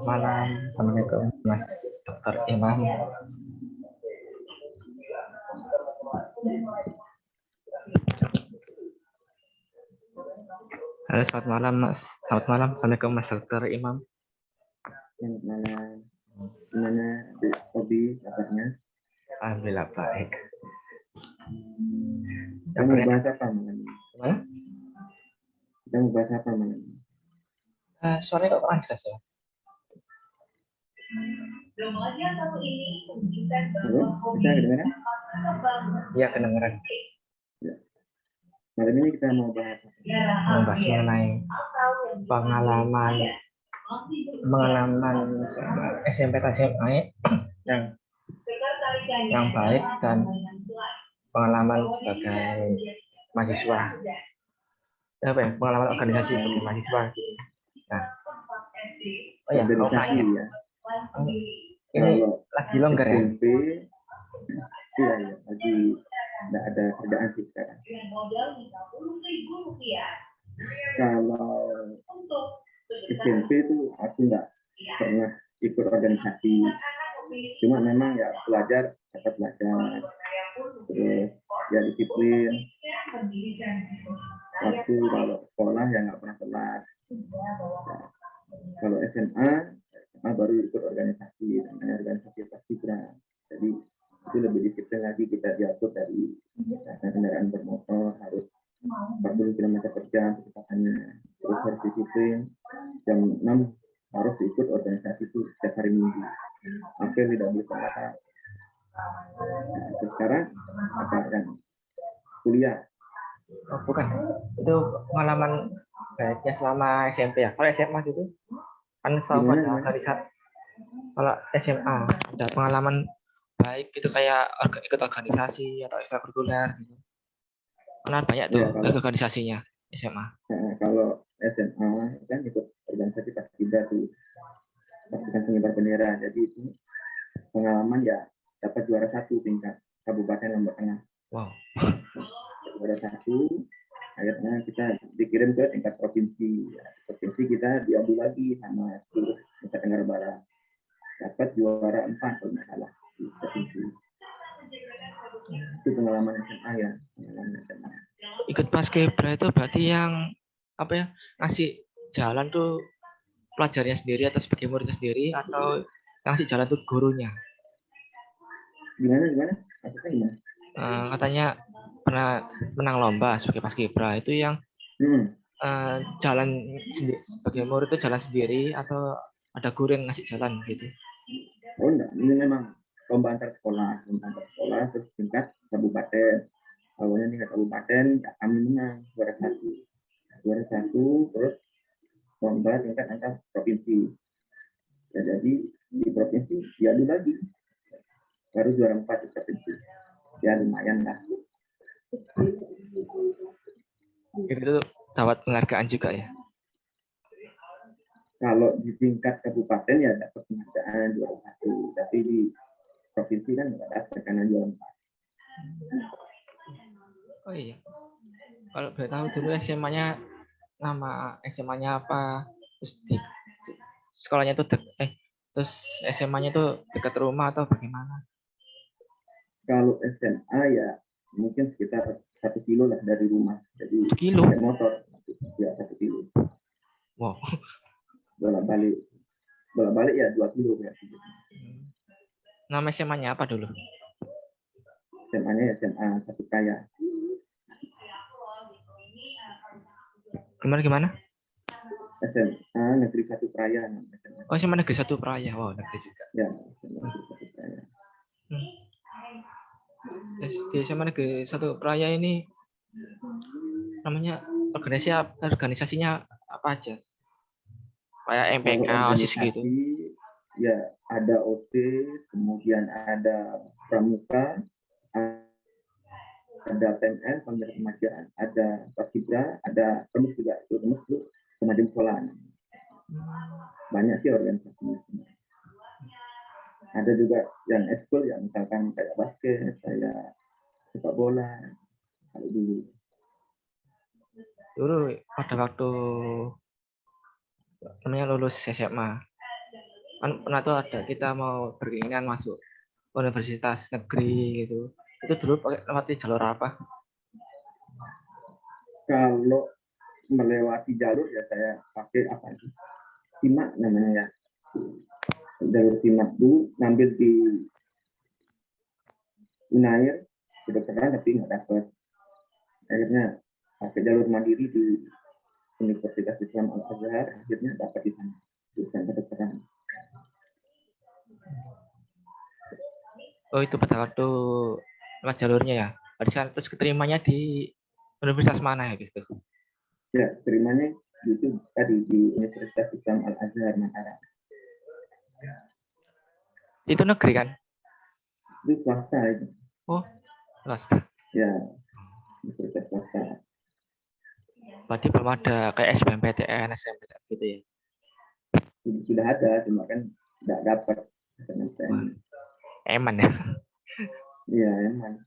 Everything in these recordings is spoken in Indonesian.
malam. Assalamualaikum Mas Dr. Imam. Halo, selamat malam Mas. Selamat malam. Assalamualaikum Mas Dr. Imam. Selamat malam. Gimana Hobi kabarnya? Alhamdulillah baik. Kita mau bahas apa malam ini? Gimana? Kita mau bahas apa malam ini? Suaranya kok kurang jelas ya? Halo, bisa kedengaran? Iya, kedengaran. Ya. Malam ini kita mau bahas apa? Membahas mengenai pengalaman SMP dan SMA yang baik dan pengalaman sebagai mahasiswa. Apa ya? Pengalaman organisasi sebagai mahasiswa. Nah, oh ya, Organisasi ya. Ini lagi longgar ya? SMP, iya ya, lagi nggak ada kerjaan sih sekarang. Kalau SMP itu aku nggak pernah ikut organisasi, cuma memang ya belajar, dapat belajar, terus ya disiplin. Waktu kalau sekolah ya nggak pernah telat. Nah, kalau SMA baru ikut organisasi, namanya organisasi Paskibra. Jadi itu lebih disiplin lagi, kita diatur dari kendaraan bermotor harus 40 km per jam kecepatannya, terus harus disiplin jam 6 harus ikut organisasi itu setiap hari Minggu. Apel tidak boleh telat. Nah, sekarang apa kan kuliah? Oh, bukan. Itu pengalaman baiknya selama SMP ya. Kalau SMA gitu kan setahu pada organisasi. Kalau SMA ada pengalaman baik gitu kayak ikut organisasi atau ekstrakurikuler gitu. Karena banyak tuh ya, organisasinya SMA. Nah, kalau SMA kan ikut organisasi Paskibra tuh, pasukan pengibar bendera. Jadi itu pengalaman ya dapat juara 1 tingkat Kabupaten Lombok Tengah. Wow. Juara 1, akhirnya kita dikirim ke tingkat provinsi. Ya, provinsi kita diadu lagi sama seluruh Nusa Tenggara Barat. Dapat juara 4 kalau nggak salah di provinsi. Itu pengalaman SMA ya, pengalaman SMA. Ikut Paskibra itu berarti yang apa ya, ngasih jalan tuh pelajarnya sendiri atau sebagai muridnya sendiri, atau yang ngasih jalan tuh gurunya? Gimana? Maksudnya gimana? Katanya pernah menang lomba sebagai Paskibra itu yang jalan sendiri, sebagai murid itu jalan sendiri atau ada guru yang ngasih jalan gitu? Oh enggak, ini memang lomba antar sekolah terus tingkat kabupaten. Awalnya tingkat kabupaten ya kami menang juara 1, terus lomba tingkat antar provinsi. Ya, jadi di provinsi diadu lagi, baru juara 4 di provinsi. Ya lumayan lah. Itu dapat penghargaan juga ya? Kalau di tingkat kabupaten ya dapat penghargaan juara 1, tapi di provinsi kan nggak dapat karena juara 4. Oh iya. Kalau boleh tahu dulu SMA-nya, nama SMA-nya apa? Terus di sekolahnya itu terus SMA-nya itu dekat rumah atau bagaimana? Kalau SMA ya mungkin sekitar 1 kilo lah dari rumah. Jadi 1 kilo? pakai motor ya 1 kilo. Wow. Bolak-balik ya 2 kilo ya. Nama SMA-nya apa dulu? SMA-nya SMA 1 Praya. Gimana? SMA Negeri 1 Praya. Oh, SMA Negeri 1 Praya. Wow, negeri juga. Ya, SMA Negeri 1 Praya. Di SMA Negeri 1 Praya ini namanya organisasinya apa aja? Kayak MPK, OSIS gitu. Ya, ada OSIS, kemudian ada Pramuka, ada PNS, Pembina Kemajuan, ada Paskibra, ada Pemus juga, Pemus itu Kemajuan Sekolah. Banyak sih organisasinya. Ada juga yang ekskul ya, misalkan kayak basket, kayak sepak bola, kalau dulu. Dulu pada waktu namanya lulus SMA, Kan pernah tuh ada kita mau berkeinginan masuk universitas negeri gitu. Itu dulu pakai lewat jalur apa? Kalau melewati jalur ya saya pakai apa itu? Simak namanya ya. Jalur simak dulu ngambil di Unair, kedokteran tapi nggak dapat. Akhirnya pakai jalur mandiri di Universitas Islam Al Azhar, akhirnya dapat di sana jurusan kedokteran. Oh itu pada waktu lewat jalurnya ya. Pada saat terus keterimanya di universitas mana ya gitu? Ya, terimanya itu tadi di Universitas Islam Al Azhar Mataram. Itu negeri kan? Itu swasta itu. Oh, kelas. Ya, Universitas swasta. Berarti belum ada kayak SBMPTN, SNMPTN gitu ya? Sudah ada, cuma kan tidak dapat. Eman ya? Iya, emang.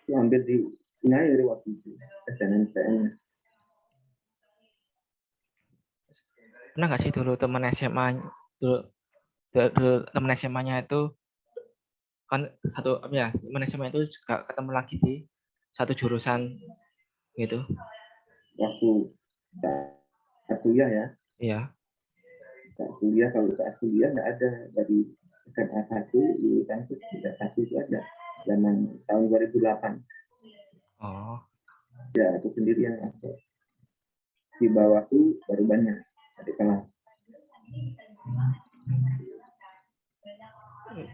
Itu hampir di Unair waktu itu, SNMPTN. Pernah nggak sih dulu teman SMA dulu teman SMA-nya itu kan satu ya teman SMA itu juga ketemu lagi di satu jurusan gitu? Waktu saat kuliah ya. Iya. Saat kuliah, kalau saat kuliah nggak ada dari SMA 1, lulusan itu tidak satu itu ada. Zaman tahun 2008. Oh. Ya, aku sendiri yang masuk. Di bawahku baru banyak adik kelas.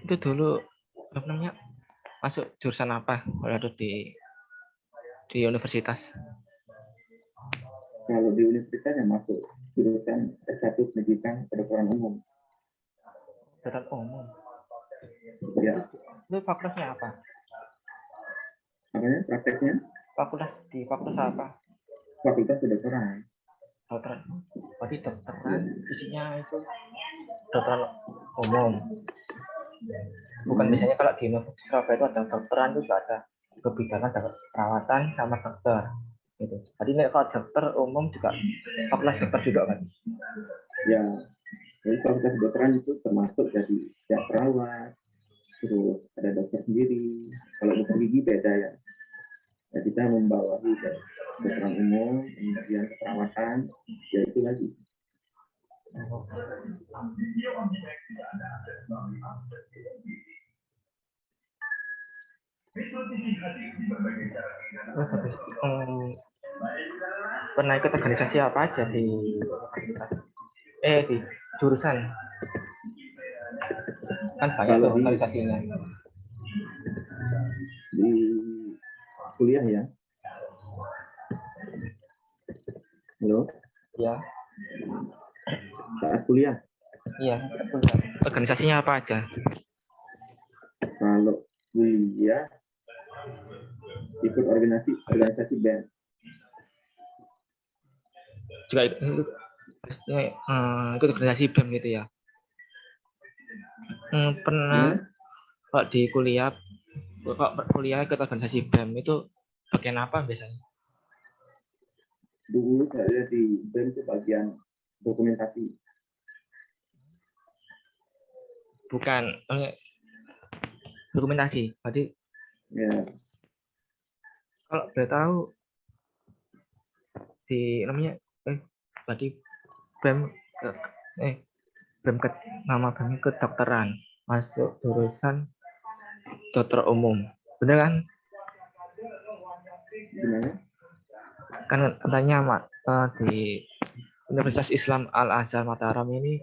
Itu dulu apa namanya masuk jurusan apa kalau di universitas? Kalau di universitas yang masuk jurusan S1 pendidikan kedokteran umum. Kedokteran umum. Ya. Itu fakultasnya apa? Makanya prakteknya Fakultas apa? fakultas kedokteran. Kedokteran. Berarti kedokteran isinya itu kedokteran umum. Bukan biasanya kalau di Universitas Surabaya itu ada kedokteran itu juga ada kebidanan, ada perawatan sama dokter gitu. Jadi kalau dokter umum juga fakultas dokter juga kan? Ya, jadi fakultas kedokteran itu termasuk jadi ya perawat, terus ada dokter sendiri. Kalau dokter gigi beda ya. Ya kita membawahi kedokteran umum, kemudian keperawatan, ya itu lagi. Pernah ikut organisasi apa aja di jurusan? Kan banyak tuh organisasinya. Di kuliah ya. Halo? Ya. Saat kuliah? Iya, kuliah. Organisasinya apa aja? Kalau kuliah ikut organisasi BEM. Juga ikut organisasi BEM gitu ya? Pernah kok di kuliah ikut organisasi BEM itu bagian apa biasanya? Dulu saya di BEM itu bagian dokumentasi. Bukan dokumentasi. Berarti ya. Kalau boleh tahu di namanya berarti BEM nama BEM kedokteran masuk jurusan dokter umum, bener kan? Gimana? Kan katanya di Universitas Islam Al Azhar Mataram ini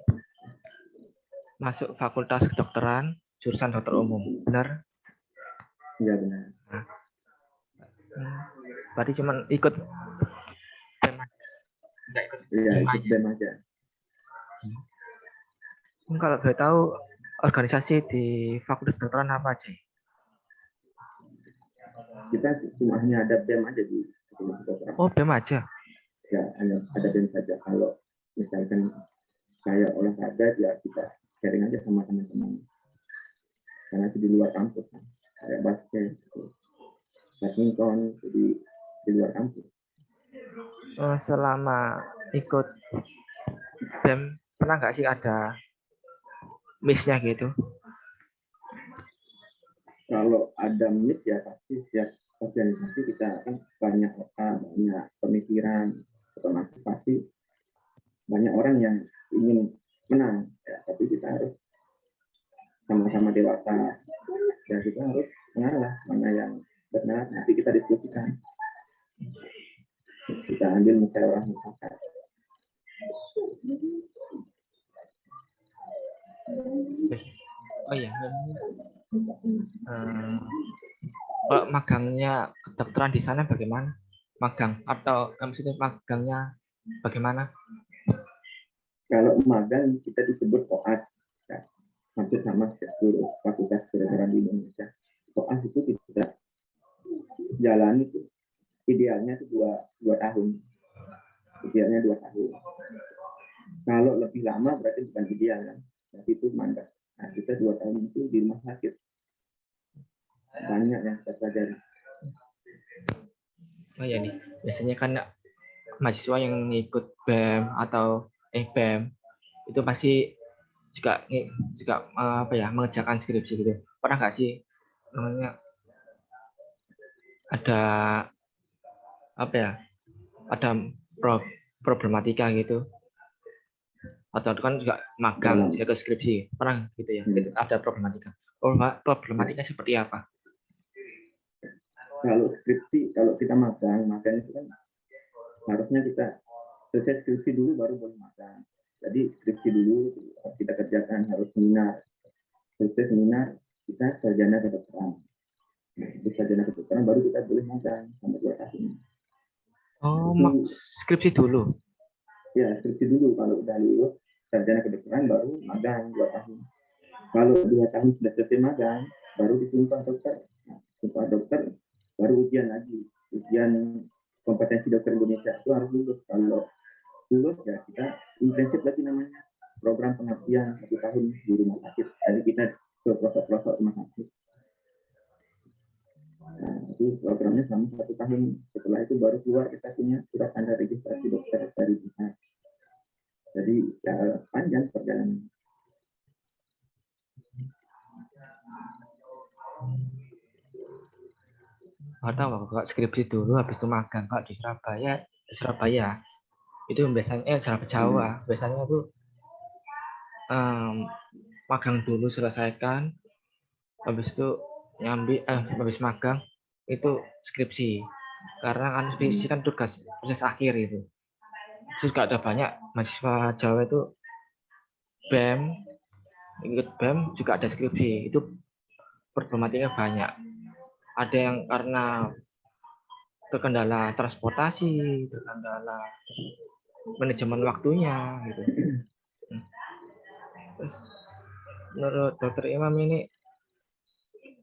masuk fakultas kedokteran jurusan dokter umum, benar? Iya benar. Nah, berarti cuma ikut BEM aja. Iya, ikut BEM aja. Kalau boleh tahu organisasi di fakultas kedokteran apa aja? Kita cuma hanya ada BEM aja di fakultas kedokteran. Oh, BEM aja? Ya, hanya ada BEM saja. Kalau misalkan kayak olahraga, ya kita sharing aja sama teman-teman. Karena itu di luar kampus, kan. Kayak basket, badminton, jadi di luar kampus. Selama ikut BEM pernah nggak sih ada miss-nya gitu. Kalau ada miss ya pasti setiap organisasi kita kan banyak pemikiran, otomatis pasti banyak orang yang ingin menang, ya, tapi kita harus sama-sama dewasa, ya kita harus mengalah mana yang benar, nanti kita diskusikan, kita ambil musyawarah mufakat. Oh iya, kalau magangnya kedokteran di sana bagaimana? Magang atau maksudnya magangnya bagaimana? Kalau magang kita disebut koas, ya, hampir sama seluruh fakultas kedokteran di Indonesia. Koas itu kita jalani itu idealnya itu dua tahun, idealnya 2 tahun. Kalau lebih lama berarti bukan ideal kan, berarti itu mandat. Nah, kita 2 tahun itu di rumah sakit banyak yang kita pelajari. Oh ya nih, biasanya kan mahasiswa yang ikut BEM atau BEM itu pasti juga apa ya, mengerjakan skripsi gitu. Pernah nggak sih namanya ada apa ya, ada problematika gitu, atau kan juga magang jaga skripsi, pernah gitu ya? Ada problematika seperti apa? Kalau skripsi, kalau kita magang itu kan harusnya kita selesai skripsi dulu baru boleh magang. Jadi skripsi dulu kita kerjakan, harus seminar. Selesai seminar kita sarjana kedokteran. Nah, itu sarjana kedokteran baru kita boleh magang sampai 2 tahun. Oh, skripsi dulu? Ya, skripsi dulu. Kalau udah lulus sarjana kedokteran baru magang 2 tahun. Kalau 2 tahun sudah selesai magang, baru disumpah dokter. Nah, sumpah dokter baru ujian lagi. Ujian kompetensi dokter Indonesia itu harus lulus. Kalau lulus ya kita intensif lagi namanya. Program pengabdian 1 tahun di rumah sakit. Jadi kita ke pelosok-pelosok rumah sakit. Nah, itu programnya selama 1 tahun. Setelah itu baru keluar kita punya surat tanda registrasi dokter dari dinas. Jadi ya panjang perjalanan. Atau kalau skripsi dulu habis itu magang. Kalau di Surabaya itu biasanya Jawa biasanya tuh magang dulu selesaikan, habis itu habis magang itu skripsi, karena kan skripsi kan tugas akhir itu. Juga ada banyak mahasiswa Jawa itu BEM, ikut BEM juga ada skripsi, itu problematikanya banyak. Ada yang karena terkendala transportasi, terkendala manajemen waktunya gitu. Menurut Dokter Imam ini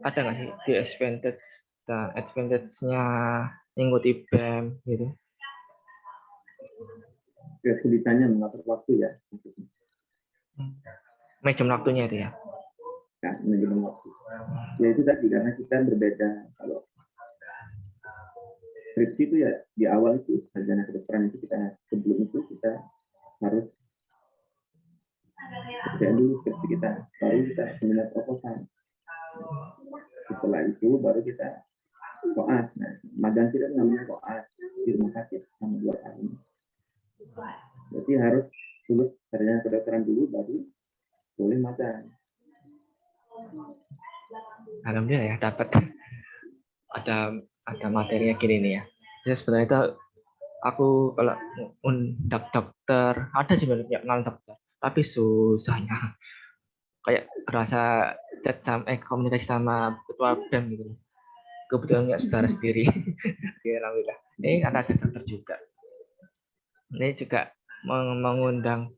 ada nggak sih disadvantage dan advantage-nya mengikuti BEM gitu? Kesulitannya mengatur waktu ya. Manajemen waktunya itu ya? Ya, manajemen waktu. Ya itu tadi, karena kita berbeda. Kalau skripsi itu ya di awal itu sarjana kedokteran itu kita, sebelum itu kita harus kerjain dulu skripsi kita, baru kita seminar proposal. Setelah itu baru kita koas. Nah, magang kita namanya koas di rumah sakit selama 2 tahun. Jadi harus lulus sarjana kedokteran dulu baru boleh magang. Alhamdulillah ya dapat ada materinya gini nih ya. Jadi sebenarnya itu aku kalau dokter ada sih banyak kenal dokter, tapi susahnya kayak rasa komunikasi sama ketua BEM gitu. Kebetulan nggak saudara sendiri. Alhamdulillah. Ini ada dokter juga. Ini juga mengundang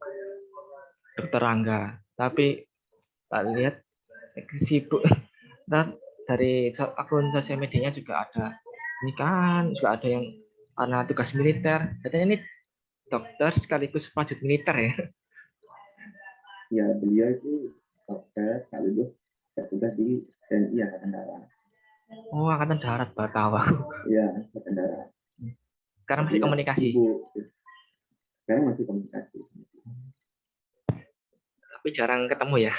Dokter Rangga, tapi tak lihat sibuk. Dan dari akun sosial medianya juga ada nikahan, juga ada yang karena tugas militer. Katanya ini dokter sekaligus prajurit militer ya? Ya, beliau itu dokter sekaligus bertugas di TNI Angkatan Darat. Oh, Angkatan Darat, baru tahu. Iya, Angkatan Darat. Sekarang masih komunikasi? Sekarang masih komunikasi. Tapi jarang ketemu ya?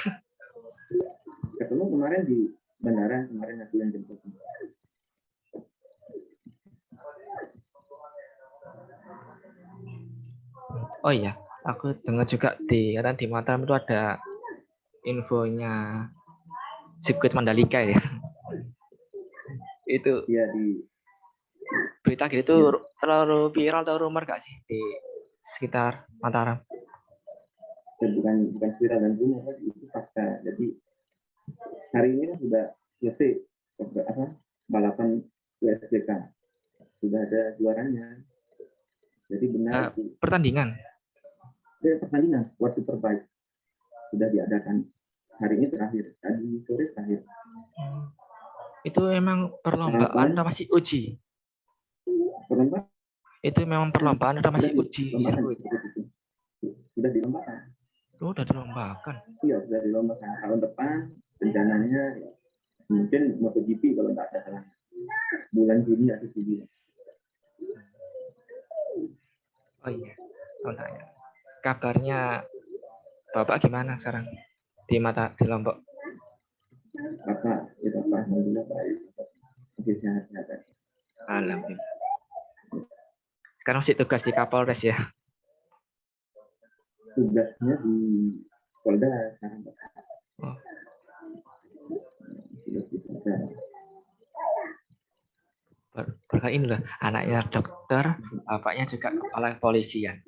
ketemu kemarin di bandara, kemarin aku yang jemput. Oh iya, aku dengar juga di Mataram itu ada infonya sirkuit Mandalika ya. Itu Iya di berita gitu ya, terlalu viral atau rumor gak sih di sekitar Mataram? bukan viral dan rumor, itu fakta. Jadi hari ini kan sudah selesai balapan USBK, sudah ada juaranya. Jadi benar itu Pertandingan. pertandingan World Superbike sudah diadakan hari ini terakhir, tadi sore terakhir. Itu memang perlombaan atau masih uji? Perlombaan Itu memang perlombaan atau masih uji sirkuit? Sudah dilombakan. Oh, udah dilombakan. Iya, sudah dilombakan. Tahun depan rencananya mungkin MotoGP kalau tidak salah. Bulan Juni atau Juli. Oh iya, tanya. Kabarnya Bapak gimana sekarang di Lombok? Bapak, ya Bapak, alhamdulillah baik. Oke, sehat-sehat. Alhamdulillah. Sekarang masih tugas di Kapolres ya? Tugasnya di Polda sekarang. Oh. Ini loh, anaknya dokter, bapaknya juga kepala kepolisian.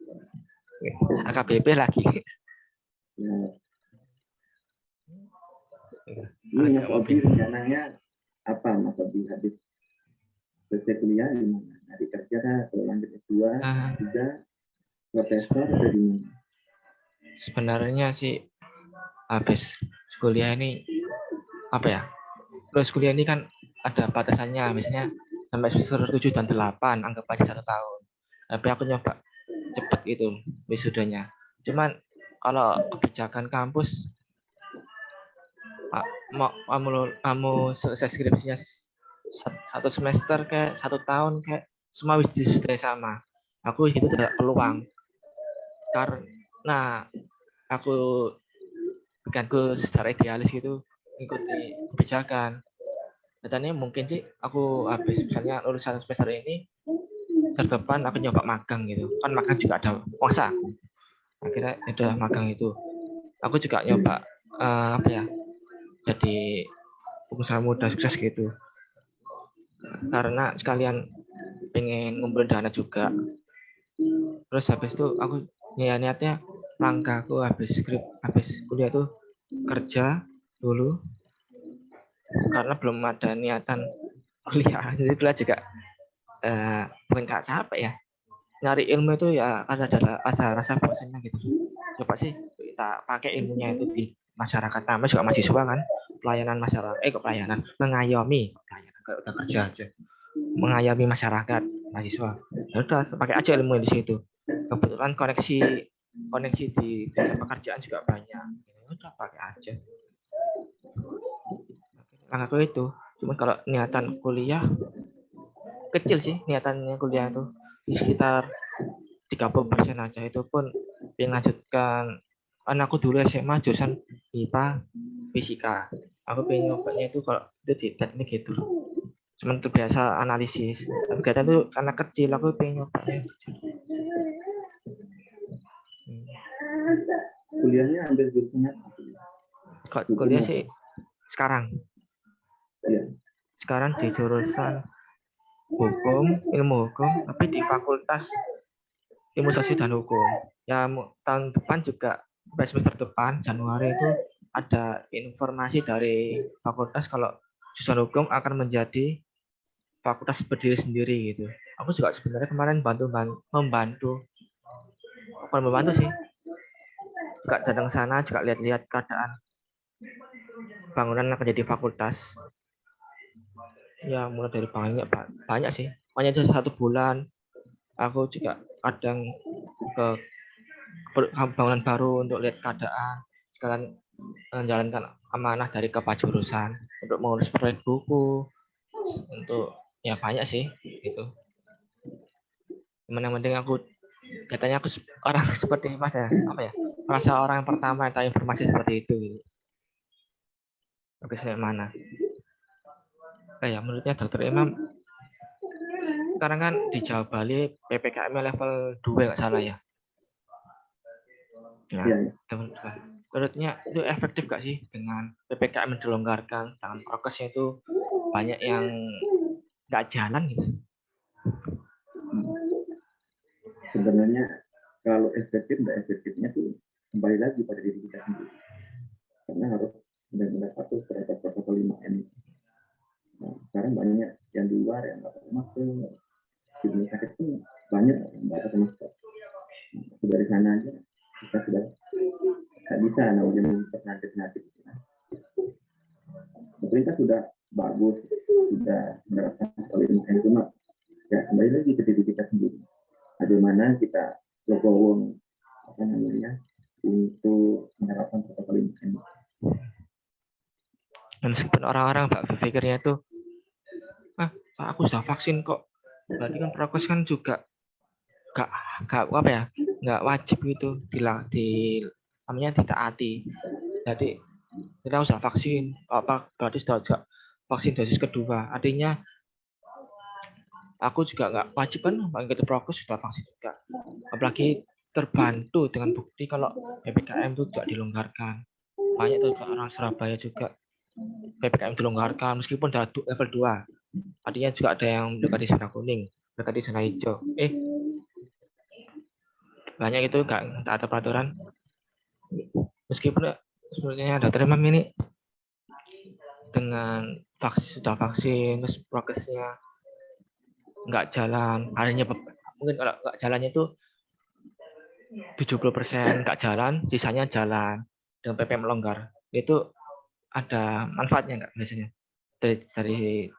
AKBP lagi. Ya. Ini Mas Obi rencananya apa Mas Obi habis selesai kuliah di mana? Di kerja atau lanjut S2, 3, profesor atau di mana? Sebenarnya sih habis kuliah ini apa ya? Terus kuliah ini kan ada batasannya, misalnya sampai semester 7 dan 8, anggap aja 1 tahun. Tapi aku nyoba cepet itu wisudanya. Cuman kalau kebijakan kampus kamu selesai skripsinya 1 semester kayak 1 tahun kayak semua wisuda sama. Aku itu tidak peluang karena aku secara idealis gitu ikuti kebijakan. Katanya mungkin sih aku habis misalnya lulusan semester ini, semester depan aku nyoba magang gitu. Kan magang juga ada puasa. Akhirnya udah magang itu. Aku juga nyoba jadi pengusaha muda sukses gitu. Karena sekalian pengen ngumpulin dana juga. Terus habis itu aku niatnya langkahku habis kuliah tuh kerja dulu karena belum ada niatan kuliah. Jadi kuliah juga bukan gak capek ya. Nyari ilmu itu ya ada rasa bosannya gitu. Coba sih kita pakai ilmunya itu di masyarakat. Namanya juga mahasiswa kan, pelayanan masyarakat. Mengayomi pelayanan kalau udah kerja aja. Mengayomi masyarakat, mahasiswa. Ya udah pakai aja ilmu di situ. Kebetulan koneksi di pekerjaan juga banyak. Ya udah pakai aja. Langkahku itu. Cuma kalau niatan kuliah kecil sih niatannya kuliah itu di sekitar 30% aja, itu pun melanjutkan. Anakku dulu SMA jurusan IPA fisika, aku pengen nyobanya itu kalau itu di teknik gitu, cuman terbiasa analisis. Tapi kata itu karena kecil aku pengen nyobanya. Kuliahnya ambil jurusannya apa? Kuliah sih sekarang di jurusan ilmu hukum, tapi di fakultas ilmu sosial dan hukum. Ya tahun depan juga, semester depan Januari itu ada informasi dari fakultas kalau jurusan hukum akan menjadi fakultas berdiri sendiri gitu. Aku juga sebenarnya kemarin membantu sih. Juga datang sana juga lihat-lihat keadaan bangunan akan jadi fakultas. Ya mulai dari banyak sih. Hanya itu 1 bulan. Aku juga kadang ke bangunan baru untuk lihat keadaan, sekalian menjalankan amanah dari kepala jurusan untuk mengurus proyek buku, untuk ya banyak sih gitu. Yang penting aku katanya aku orang seperti Mas ya, merasa orang yang pertama yang tahu informasi seperti itu gitu. progresnya mana. Ya menurutnya Dokter Imam sekarang kan di Jawa Bali PPKM level 2 nggak salah ya. Nah, Iya, iya. menurutnya itu efektif nggak sih dengan PPKM dilonggarkan, dengan prokesnya itu banyak yang nggak jalan gitu. Sebenarnya kalau efektif nggak efektifnya tuh kembali lagi pada diri kita sendiri. Karena harus benar-benar patuh terhadap protokol 5M. Nah, sekarang banyak yang di luar yang nggak pakai masker, di rumah sakit pun banyak yang nggak pakai masker. Nah, dari sana aja kita sudah nggak bisa namanya memperhati. Pemerintah sudah bagus, sudah menerapkan protokol 5M, cuma ya kembali lagi ke diri kita sendiri. Bagaimana kita legowo untuk menerapkan protokol 5M. Meskipun orang-orang berpikirnya itu, aku sudah vaksin kok, berarti kan prokes kan juga nggak apa ya, nggak wajib gitu namanya ditaati. Jadi kita sudah vaksin, berarti sudah vaksin dosis kedua. Artinya aku juga nggak wajib kan, begitu prokes sudah vaksin juga. Apalagi terbantu dengan bukti kalau PPKM itu tidak dilonggarkan. Banyak tuh orang Surabaya juga PPKM dilonggarkan meskipun sudah level 2. Artinya juga ada yang mendekati zona kuning, mendekati zona hijau. Banyak itu nggak ada peraturan. Meskipun sebenarnya Dokter Imam ini dengan sudah vaksin, terus progresnya nggak jalan, hanya mungkin kalau nggak jalannya itu 70% nggak jalan, sisanya jalan dengan PPKM melonggar. Itu ada manfaatnya nggak biasanya dari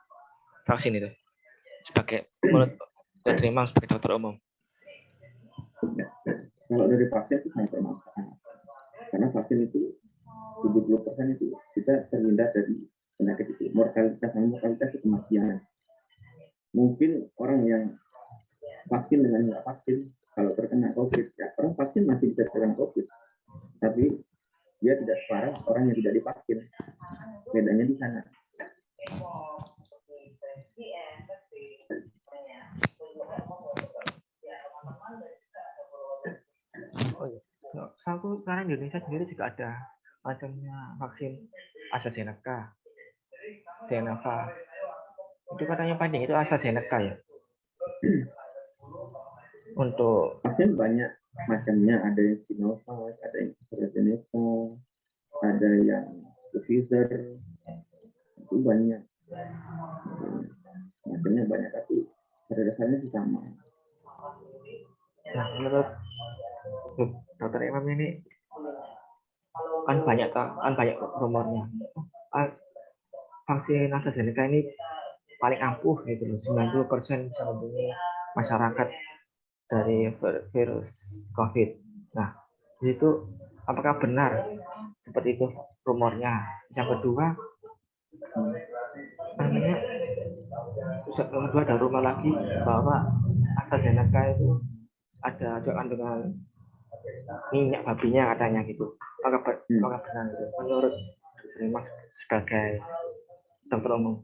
vaksin itu sebagai menurut Dokter Imam sebagai dokter umum? Kalau dari vaksin itu sangat bermanfaat, karena vaksin itu 70% itu kita terhindar dari penyakit itu, mortalitas kematian. Mungkin orang yang vaksin dengan nggak vaksin, kalau terkena COVID, ya orang vaksin masih bisa terkena COVID, tapi dia tidak separah orang yang tidak divaksin. Bedanya di sana. Aku sekarang di Indonesia sendiri juga ada macamnya vaksin AstraZeneca, Sinovac. Itu katanya penting itu AstraZeneca ya. Untuk vaksin banyak macamnya, ada yang Sinovac, ada yang AstraZeneca, ada yang Pfizer, itu banyak. Macamnya banyak, tapi pada dasarnya sih sama. Nah, menurut Dokter Imam ini kan banyak rumornya. Vaksin AstraZeneca ini paling ampuh gitu loh, 90% bisa melindungi masyarakat dari virus COVID. Nah, itu apakah benar seperti itu rumornya? Yang kedua, ada rumor lagi bahwa AstraZeneca itu ada kandungan minyak babinya katanya gitu. Apakah benar itu menurut Mas sebagai dokter umum?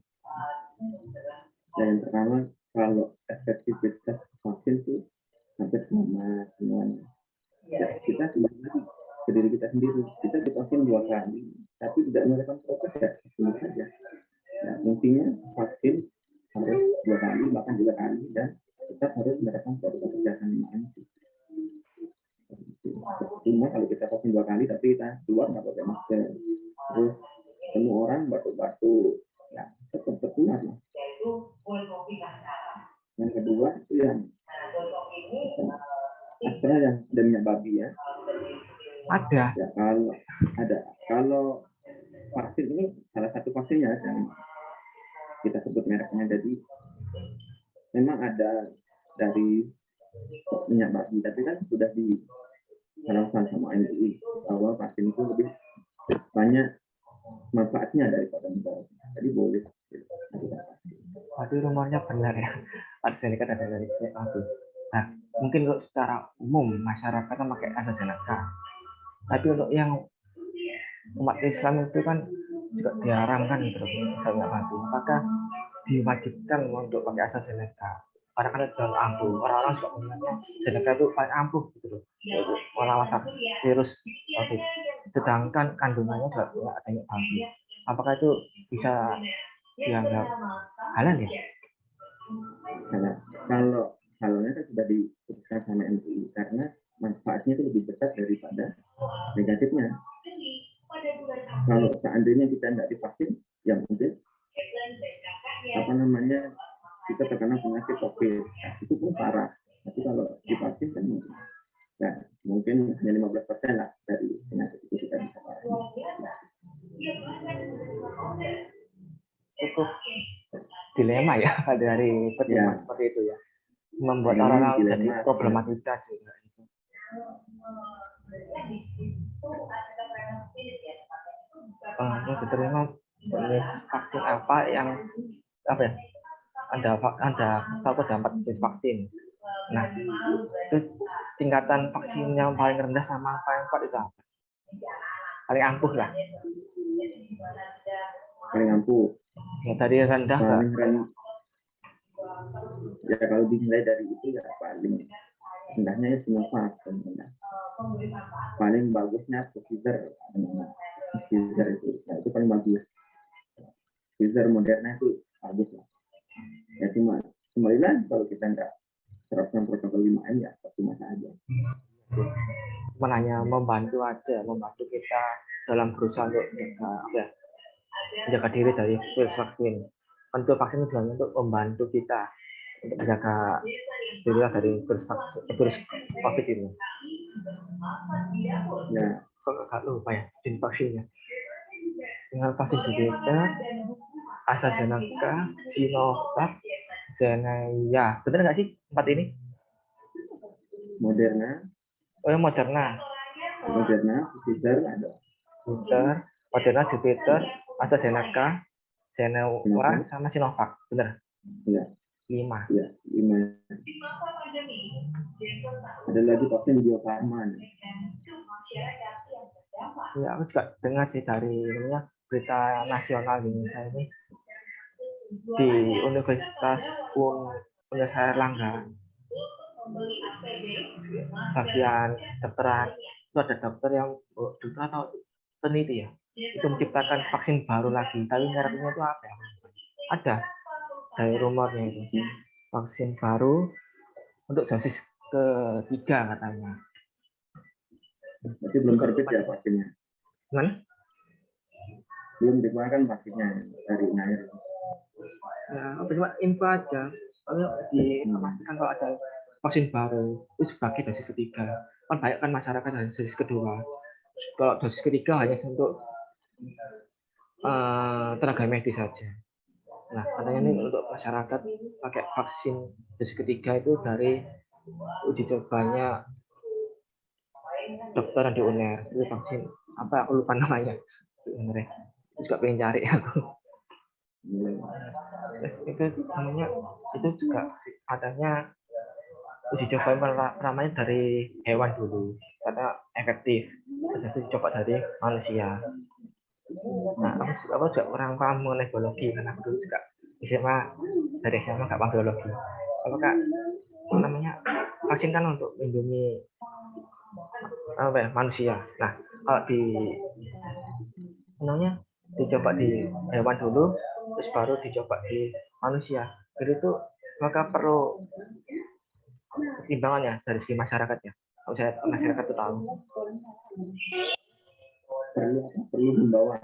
Yang pertama, kalau efektivitas vaksin itu hampir sama semuanya. Ya, kita kembali ke diri kita sendiri. Kita divaksin 2 kali, tapi tidak melakukan prokes ya, tentu saja. Nah, intinya vaksin harus 2 kali, bahkan 3 kali, dan tetap harus melakukan protokol kesehatan 5M. Cuma kalau kita vaksin 2 kali, tapi kita keluar nggak pakai masker, terus ketemu orang batuk-batuk, ya tetap tertular lah. Yang kedua itu yang Astra yang ada minyak babi ya. Ada. Ya kalau vaksin ini salah satu vaksinnya yang kita sebut mereknya, jadi memang ada dari minyak babi, tapi kan sudah disalahkan sama MUI bahwa vaksin itu lebih banyak manfaatnya daripada mudaratnya. Jadi boleh. Tapi rumornya benar ya. AstraZeneca ada dari babi. Nah, mungkin untuk secara umum masyarakat kan pakai AstraZeneca. Tapi untuk yang umat Islam itu kan juga diharamkan gitu loh, saya nggak pasti apakah diwajibkan untuk pakai AstraZeneca karena kan itu ampuh, orang-orang juga mengingatnya AstraZeneca itu paling ampuh gitu loh untuk melawan virus COVID, sedangkan kandungannya juga tidak ada yang bagus. Apakah itu bisa dianggap halal ya? Nah, kalau halalnya kan sudah diputuskan sama MUI karena manfaatnya itu lebih besar daripada negatifnya. Kalau seandainya kita tidak divaksin, ya mungkin kita terkena penyakit COVID, itu pun parah. Tapi kalau divaksin kan mungkin hanya 15% lah dari penyakit itu kita bisa parah. Cukup dilema ya dari pertimbangan seperti itu ya, membuat orang-orang jadi problematika juga. Diterima jenis vaksin apa yang ada satu dampak jenis vaksin. Nah, itu tingkatan vaksin yang paling rendah sama paling kuat itu apa? Paling ampuh lah. Paling ampuh. Ya tadi rendah paling rendah. Ya kalau dinilai dari itu ya paling rendahnya ya Sinovac. Paling bagusnya Pfizer. Pfizer itu paling bagus. Pfizer Moderna itu bagus lah. Ya cuma kembali lagi kalau kita nggak terapkan protokol 5M ya cuma saja. Hanya membantu kita dalam berusaha untuk menjaga diri dari virus vaksin. Untuk vaksin itu hanya untuk membantu kita untuk menjaga diri dari virus COVID ini. Ya, kok nggak lupa ya jenis vaksinnya. Dengan vaksin Pfizer, AstraZeneca, Sinovac, ya benar nggak sih 4 ini? Moderna, Pfizer ada. Moderna, Pfizer, AstraZeneca, Sinovac, sama Sinovac, benar? Iya. 5. Iya, 5. Ada lagi vaksin Bio Farma. Ya, aku juga dengar sih dari berita nasional di Indonesia ini di Universitas Airlangga bagian dokteran itu ada dokter yang dokter atau peneliti ya itu menciptakan vaksin baru lagi, tapi mereknya itu apa ya? Ada dari rumornya itu vaksin baru untuk dosis ketiga katanya. Tapi belum terbit ya vaksinnya. Gimana? Belum dikeluarkan vaksinnya dari Unair. Ya, cuma info aja. Kalau diinformasikan kalau ada vaksin baru itu sebagai dosis ketiga. Kan banyak kan masyarakat hanya dosis kedua. Kalau dosis ketiga hanya untuk tenaga medis saja. Nah, katanya ini untuk masyarakat pakai vaksin dosis ketiga itu dari uji cobanya dokter di UNER. Itu vaksin apa? Aku lupa namanya. Sebenarnya juga pengen cari aku. Itu namanya itu juga adanya uji coba pertamanya dari hewan dulu karena efektif, terus dicoba dari manusia. Nah, aku juga kurang paham mengenai biologi karena aku dulu juga dari SMA nggak paham biologi. Apakah namanya vaksin kan untuk melindungi manusia. Nah, kalau dicoba di hewan dulu, terus baru dicoba di manusia. Jadi itu maka perlu pertimbangannya dari segi masyarakatnya. Kalau masyarakat itu tahu. Perlu membawa.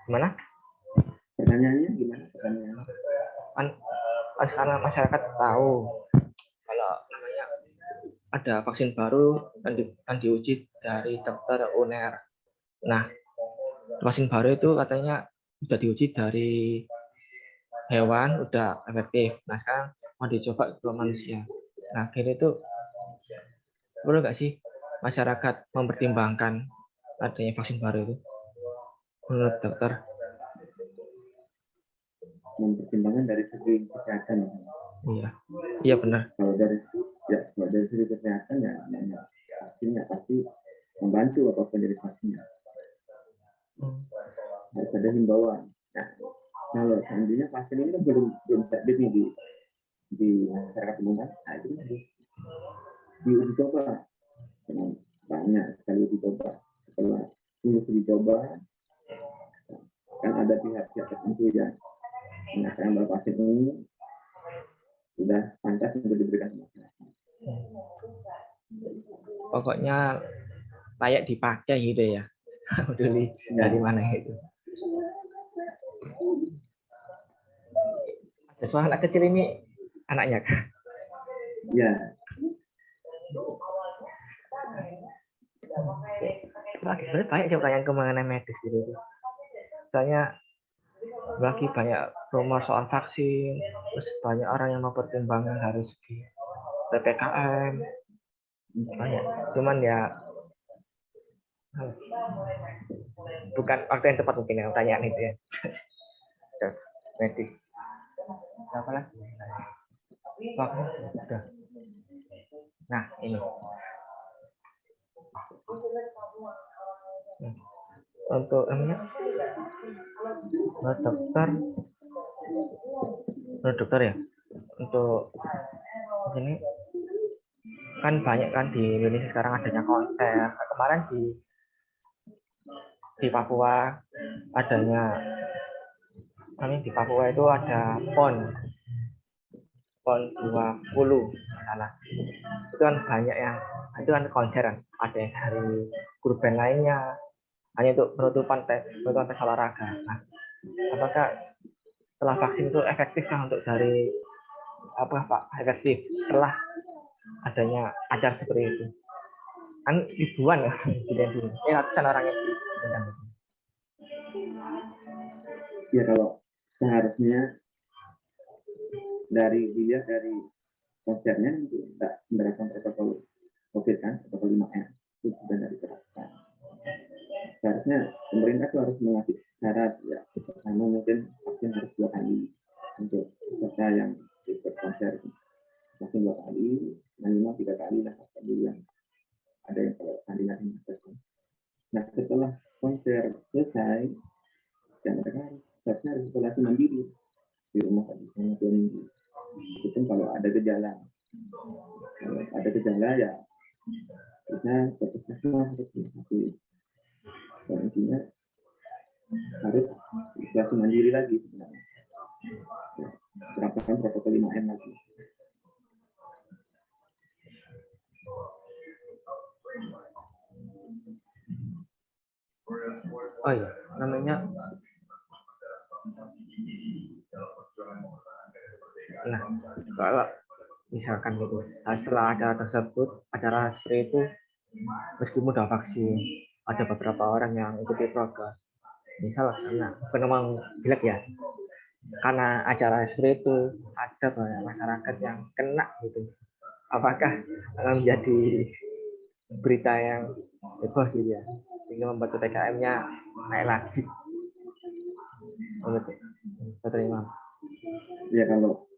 Gimana? Pertanyaannya gimana? Pertanyaannya. Karena masyarakat tahu kalau namanya ada vaksin baru dan diuji dari dokter UNER. Nah, vaksin baru itu katanya sudah diuji dari hewan, udah efektif. Nah, sekarang mau dicoba ke manusia. Nah, kira itu perlu nggak sih masyarakat mempertimbangkan adanya vaksin baru itu? Menurut dokter? Mempertimbangkan dari segi kesehatan. Iya benar. Kalau dari segi kesehatan ya vaksinnya pasti membantu apapun dari vaksinnya. Harus ada himbauan. Nah, kalau seandainya vaksin ini kan belum terbit nih di masyarakat umum kan, nah itu kan harus diuji coba dengan banyak sekali uji coba. Setelah uji coba, kan ada pihak-pihak tertentu yang mengatakan bahwa vaksin ini sudah pantas untuk diberikan ke masyarakat. Pokoknya layak dipakai gitu ya. Peduli dari mana itu. Ada suara anak kecil ini anaknya kan? Ya. Sebenarnya banyak sih pertanyaan mengenai medis gitu. Misalnya bagi banyak rumor soal vaksin, terus banyak orang yang mempertimbangkan harus di PPKM, banyak. Cuman ya bukan waktu yang tepat mungkin ya pertanyaan itu ya. Medis. Apa lagi? Sudah. Nah ini. Untuk dokter ya. Untuk ini kan banyak kan di Indonesia sekarang adanya konser. Kemarin di Papua adanya, di Papua itu ada PON 20 salah. Itu kan banyak yang itu kan konser kan. Ada yang dari grup band lainnya hanya untuk penutupan tes olahraga. Nah, apakah setelah vaksin itu efektif kan untuk dari efektif setelah adanya acara seperti itu? Kan ribuan ya, ratusan orang yang diundang. Ya kalau seharusnya dilihat dari konsernya itu tidak menerapkan protokol COVID kan, protokol 5M itu sudah dari diterapkan. Seharusnya pemerintah itu harus mengasih syarat ya, pertama mungkin vaksin harus 2 kali untuk peserta yang ikut konser, vaksin 2 kali, minimal 3 kali lah dulu yang ada yang kalau kandidasi. Nah setelah konser selesai, ya mereka harusnya harus isolasi mandiri di rumah selama 2 minggu. Itu kalau ada gejala. Kalau ada gejala ya kita puskesmas harus diakui. Dan intinya harus isolasi mandiri lagi sebenarnya. Terapkan protokol 5M lagi. Oh iya, namanya nah kalau misalkan gitu setelah acara tersebut, acara seperti itu, meskipun udah vaksin, ada beberapa orang yang ikuti progres, misal karena memang jelek ya, karena acara seperti itu ada banyak masyarakat yang kena gitu. Apakah menjadi berita yang heboh gitu ya, sehingga membuat PPKM-nya naik lagi? Terima. Ya kalau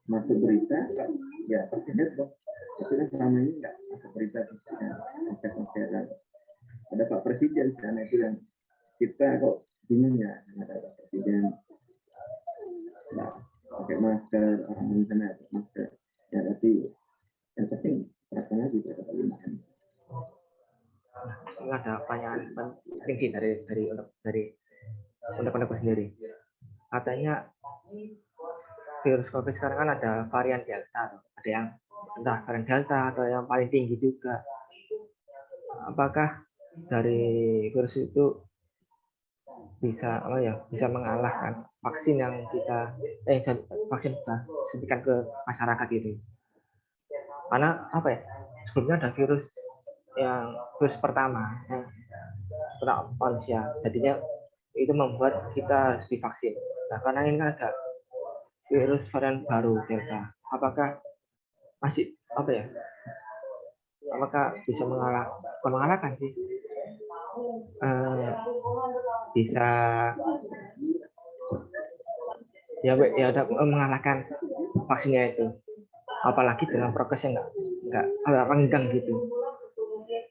masuk berita, ya pasti heboh. Tapi kan selama ini nggak masuk berita konser-konseran. Ada Pak Presiden sana itu yang kita kok bingung ya, ada Pak Presiden nah, pakai masker, orang di sana pakai masker. Ya tapi yang penting rasanya juga ada 5M. Ini ada pertanyaan penting dari undang-undang sendiri. Katanya virus COVID sekarang kan ada varian Delta, ada yang entah varian Delta atau yang paling tinggi juga. Apakah dari virus itu bisa mengalahkan vaksin yang vaksin kita suntikan ke masyarakat itu? Karena sebelumnya ada virus pertama yang kena manusia, jadinya itu membuat kita harus divaksin. Nah, karena ini kan ada virus varian baru Delta, apakah masih apakah bisa mengalahkan sih, bisa udah mengalahkan vaksinnya itu, apalagi dengan prokesnya nggak renggang gitu.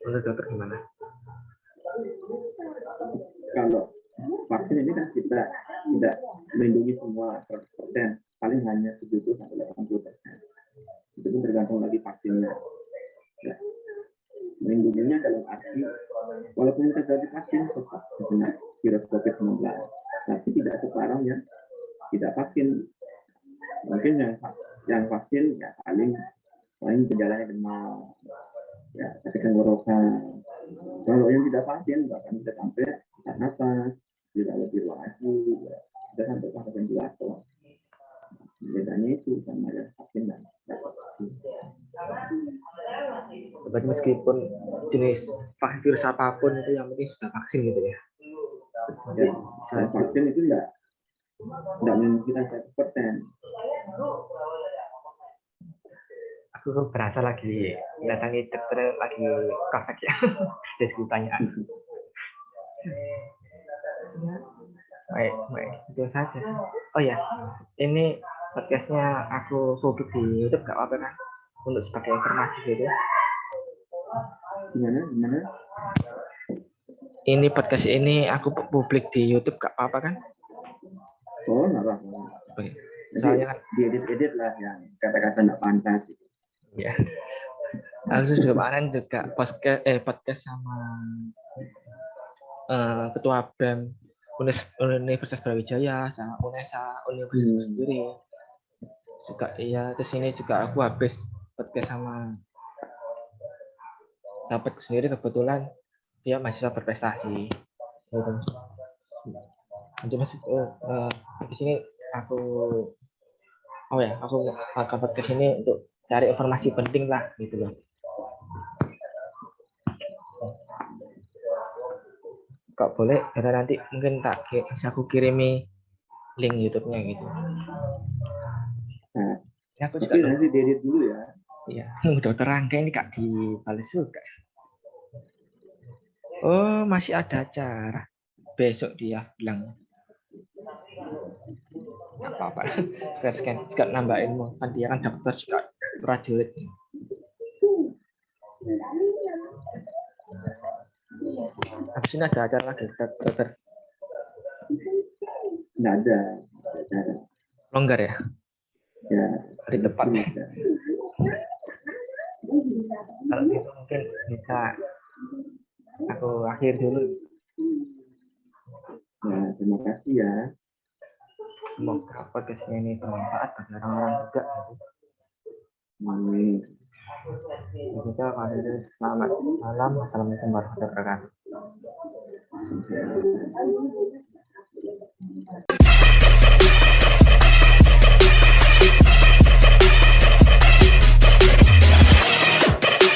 Menurut dokter gimana? kalau vaksin ini kan kita tidak melindungi semua 100%, paling hanya 70-80%. Itu pun tergantung lagi vaksinnya. Ya. Melindunginya dalam arti walaupun kita sudah divaksin tetap terkena virus COVID-19, tapi tidak separah yang tidak vaksin. Mungkin yang vaksin ya paling gejalanya demam, ya sakit tenggorokan. Kalau yang tidak vaksin bahkan bisa sampai sesak napas, tidak lebih lagi, ya, bisa sampai pada ventilator. Bedanya itu sama yang vaksin dan tidak vaksin. Berarti meskipun jenis virus apapun itu yang penting sudah vaksin gitu ya. Ya, kalau vaksin itu tidak melindungi kita 100%. Aku berasa lagi datangi dokter lagi praktek ya. Jadi pertanyaan. Baik, itu saja. Oh ya, ini podcastnya aku publik di YouTube, nggak apa-apa kan? Untuk sebagai informasi gitu. Gimana? Ini podcast ini aku publik di YouTube, nggak apa-apa kan? Oh, nggak apa-apa. Oke. Soalnya kan diedit lah yang kata-kata nggak pantas. Ya. Aku kemarin juga podcast sama ketua BEM Universitas Brawijaya sama UNESA Universitas sendiri juga. Iya, terus ini juga aku habis podcast sama sahabatku sendiri, kebetulan dia mahasiswa berprestasi gitu. Nanti masuk di sini aku akan podcast ini untuk cari informasi penting lah gitu loh. Kok boleh karena nanti mungkin aku kirimi link YouTube-nya gitu. Nah, ini aku tapi nanti diedit dulu ya. Iya, udah terangkai ini Kak dibalas juga. Oh, masih ada acara besok dia bilang. Nggak apa-apa. Scan juga nambah ilmu. Kan dia kan dokter juga prajurit. Habis ini ada acara lagi, dokter. Nggak ada acara. Longgar ya? Ya, hari depan. Kalau gitu mungkin bisa aku akhir dulu. Nah, terima kasih ya. Semoga podcastnya ini bermanfaat bagi orang-orang juga. Amin. Kita selamat malam. Assalamualaikum warahmatullahi wabarakatuh.